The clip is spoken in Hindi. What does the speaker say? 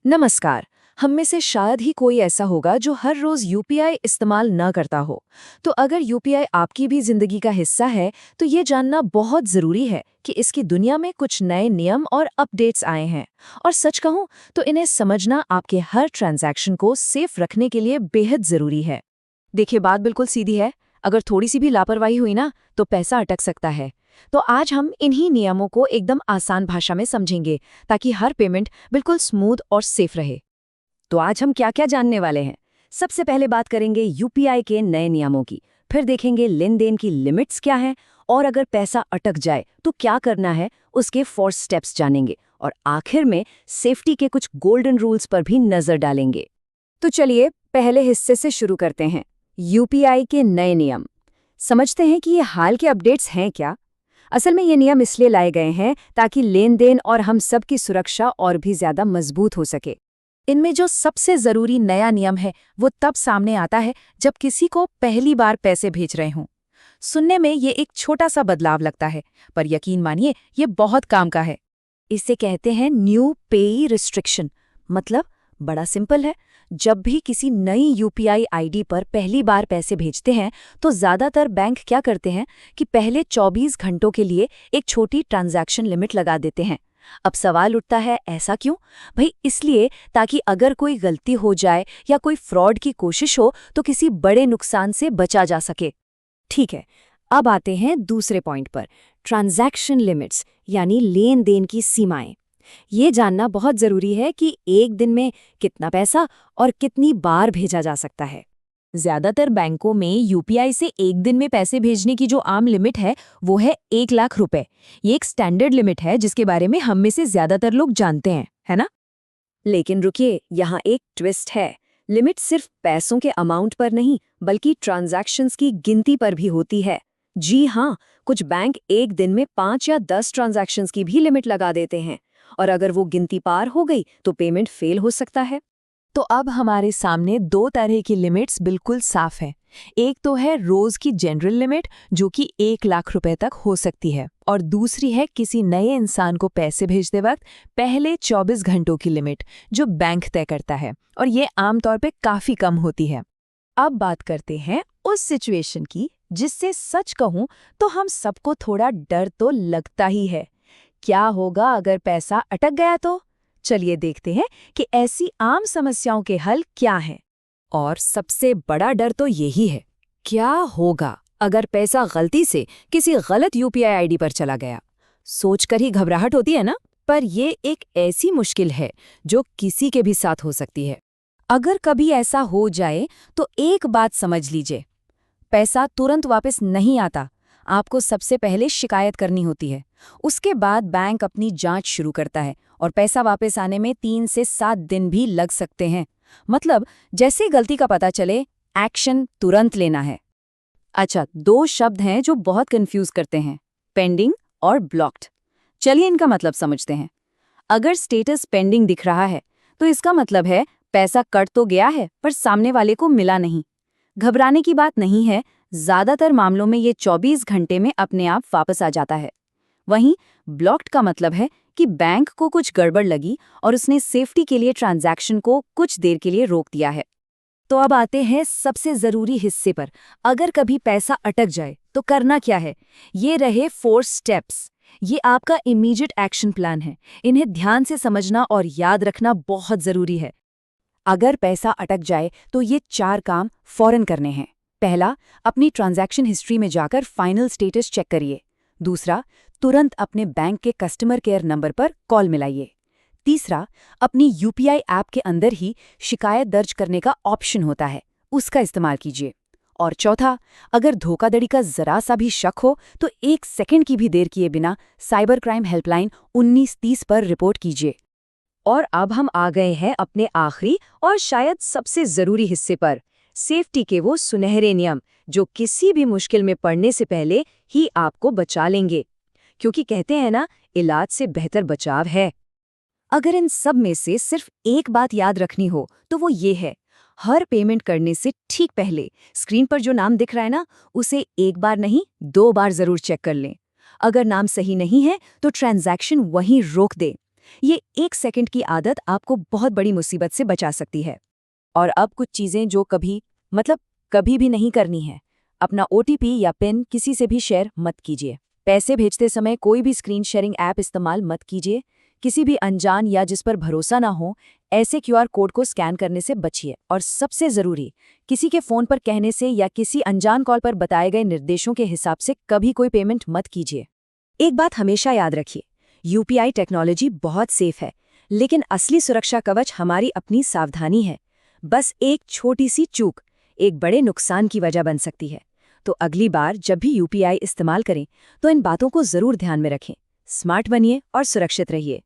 नमस्कार। हम में से शायद ही कोई ऐसा होगा जो हर रोज यूपीआई इस्तेमाल न करता हो। तो अगर यूपीआई आपकी भी जिंदगी का हिस्सा है, तो ये जानना बहुत जरूरी है कि इसकी दुनिया में कुछ नए नियम और अपडेट्स आए हैं। और सच कहूं तो इन्हें समझना आपके हर ट्रांजैक्शन को सेफ रखने के लिए बेहद जरूरी है। देखिए, बात बिल्कुल सीधी है। अगर थोड़ी सी भी लापरवाही हुई ना, तो पैसा अटक सकता है। तो आज हम इन्हीं नियमों को एकदम आसान भाषा में समझेंगे, ताकि हर पेमेंट बिल्कुल स्मूथ और सेफ रहे। तो आज हम क्या क्या जानने वाले हैं? सबसे पहले बात करेंगे यूपीआई के नए नियमों की, फिर देखेंगे लेन देन की लिमिट्स क्या हैं, और अगर पैसा अटक जाए तो क्या करना है, उसके 4 स्टेप्स जानेंगे, और आखिर में सेफ्टी के कुछ गोल्डन रूल्स पर भी नजर डालेंगे। तो चलिए पहले हिस्से से शुरू करते हैं, यूपीआई के नए नियम। समझते हैं कि ये हाल के अपडेट्स हैं क्या। असल में ये नियम इसलिए लाए गए हैं ताकि लेन देन और हम सब की सुरक्षा और भी ज्यादा मजबूत हो सके। इनमें जो सबसे जरूरी नया नियम है वो तब सामने आता है जब किसी को पहली बार पैसे भेज रहे हों। सुनने में ये एक छोटा सा बदलाव लगता है, पर यकीन मानिए ये बहुत काम का है। इसे कहते हैं न्यू पेई रिस्ट्रिक्शन। मतलब बड़ा सिंपल है। जब भी किसी नई यूपीआई आईडी पर पहली बार पैसे भेजते हैं, तो ज्यादातर बैंक क्या करते हैं कि पहले 24 घंटों के लिए एक छोटी ट्रांजैक्शन लिमिट लगा देते हैं। अब सवाल उठता है, ऐसा क्यों? भाई इसलिए ताकि अगर कोई गलती हो जाए या कोई फ्रॉड की कोशिश हो तो किसी बड़े नुकसान से बचा जा सके। ठीक है, अब आते हैं दूसरे पॉइंट पर, ट्रांजैक्शन लिमिट्स यानी लेन देन की सीमाएं। ये जानना बहुत जरूरी है कि एक दिन में कितना पैसा और कितनी बार भेजा जा सकता है। ज्यादातर बैंकों में यूपीआई से एक दिन में पैसे भेजने की जो आम लिमिट है वो है 1 लाख रुपए। ये एक स्टैंडर्ड लिमिट है जिसके बारे में हम में से ज्यादातर लोग जानते हैं, है ना? लेकिन रुकिए, यहाँ एक ट्विस्ट है। लिमिट सिर्फ पैसों के अमाउंट पर नहीं, बल्कि ट्रांजैक्शंस की गिनती पर भी होती है। जी हाँ, कुछ बैंक एक दिन में 5 या 10 ट्रांजैक्शंस की भी लिमिट लगा देते हैं, और अगर वो गिनती पार हो गई तो पेमेंट फेल हो सकता है। तो अब हमारे सामने 2 तरह की लिमिट्स बिल्कुल साफ है। एक तो है रोज की जनरल लिमिट, जो कि 1 लाख रुपए तक हो सकती है, और दूसरी है किसी नए इंसान को पैसे भेजते वक्त पहले 24 घंटों की लिमिट, जो बैंक तय करता है, और ये आमतौर पे काफी कम होती है। अब बात करते हैं उस सिचुएशन की जिससे सच कहूं तो हम सबको थोड़ा डर तो लगता ही है। क्या होगा अगर पैसा अटक गया? तो चलिए देखते हैं कि ऐसी आम समस्याओं के हल क्या हैं। और सबसे बड़ा डर तो यही है, क्या होगा अगर पैसा गलती से किसी गलत यूपीआई आईडी पर चला गया। सोचकर ही घबराहट होती है ना? पर ये एक ऐसी मुश्किल है जो किसी के भी साथ हो सकती है। अगर कभी ऐसा हो जाए तो एक बात समझ लीजिए, पैसा तुरंत वापस नहीं आता। आपको सबसे पहले शिकायत करनी होती है। उसके बाद बैंक अपनी जांच शुरू करता है, और पैसा वापस आने में 3 से 7 दिन भी लग सकते हैं। मतलब जैसे गलती का पता चले, एक्शन तुरंत लेना है। अच्छा, 2 शब्द हैं जो बहुत कंफ्यूज करते हैं, पेंडिंग और ब्लॉक्ड। चलिए इनका मतलब समझते हैं। अगर स्टेटस पेंडिंग दिख रहा है, तो इसका मतलब है पैसा कट तो गया है पर सामने वाले को मिला नहीं। घबराने की बात नहीं है, ज्यादातर मामलों में ये 24 घंटे में अपने आप वापस आ जाता है। वहीं ब्लॉक्ड का मतलब है कि बैंक को कुछ गड़बड़ लगी और उसने सेफ्टी के लिए ट्रांजैक्शन को कुछ देर के लिए रोक दिया है। तो अब आते हैं सबसे जरूरी हिस्से पर। अगर कभी पैसा अटक जाए तो करना क्या है? ये रहे 4 स्टेप्स। ये आपका इमीडिएट एक्शन प्लान है। इन्हें ध्यान से समझना और याद रखना बहुत जरूरी है। अगर पैसा अटक जाए तो ये 4 काम फौरन करने हैं। पहला, अपनी ट्रांजैक्शन हिस्ट्री में जाकर फाइनल स्टेटस चेक करिए। दूसरा, तुरंत अपने बैंक के कस्टमर केयर नंबर पर कॉल मिलाइए। तीसरा, अपनी यूपीआई ऐप के अंदर ही शिकायत दर्ज करने का ऑप्शन होता है, उसका इस्तेमाल कीजिए। और चौथा, अगर धोखाधड़ी का जरा सा भी शक हो तो 1 सेकंड की भी देर किए बिना साइबर क्राइम हेल्पलाइन 1930 पर रिपोर्ट कीजिए। और अब हम आ गए हैं अपने आखिरी और शायद सबसे जरूरी हिस्से पर, सेफ्टी के वो सुनहरे नियम जो किसी भी मुश्किल में पड़ने से पहले ही आपको बचा लेंगे। क्योंकि कहते हैं ना, इलाज से बेहतर बचाव है। अगर इन सब में से सिर्फ एक बात याद रखनी हो तो वो ये है, हर पेमेंट करने से ठीक पहले स्क्रीन पर जो नाम दिख रहा है ना, उसे 1 बार नहीं 2 बार जरूर चेक कर लें। अगर नाम सही नहीं है तो ट्रांजैक्शन वहीं रोक दें। ये 1 सेकंड की आदत आपको बहुत बड़ी मुसीबत से बचा सकती है। और अब कुछ चीज़ें जो कभी भी नहीं करनी है। अपना OTP या पिन किसी से भी शेयर मत कीजिए। पैसे भेजते समय कोई भी स्क्रीन शेयरिंग ऐप इस्तेमाल मत कीजिए। किसी भी अनजान या जिस पर भरोसा ना हो ऐसे QR कोड को स्कैन करने से बचिए। और सबसे ज़रूरी, किसी के फ़ोन पर कहने से या किसी अनजान कॉल पर बताए गए निर्देशों के हिसाब से कभी कोई पेमेंट मत कीजिए। एक बात हमेशा याद रखिए, UPI टेक्नोलॉजी बहुत सेफ है, लेकिन असली सुरक्षा कवच हमारी अपनी सावधानी है। बस एक छोटी सी चूक एक बड़े नुकसान की वजह बन सकती है। तो अगली बार जब भी UPI इस्तेमाल करें तो इन बातों को ज़रूर ध्यान में रखें। स्मार्ट बनिए और सुरक्षित रहिए।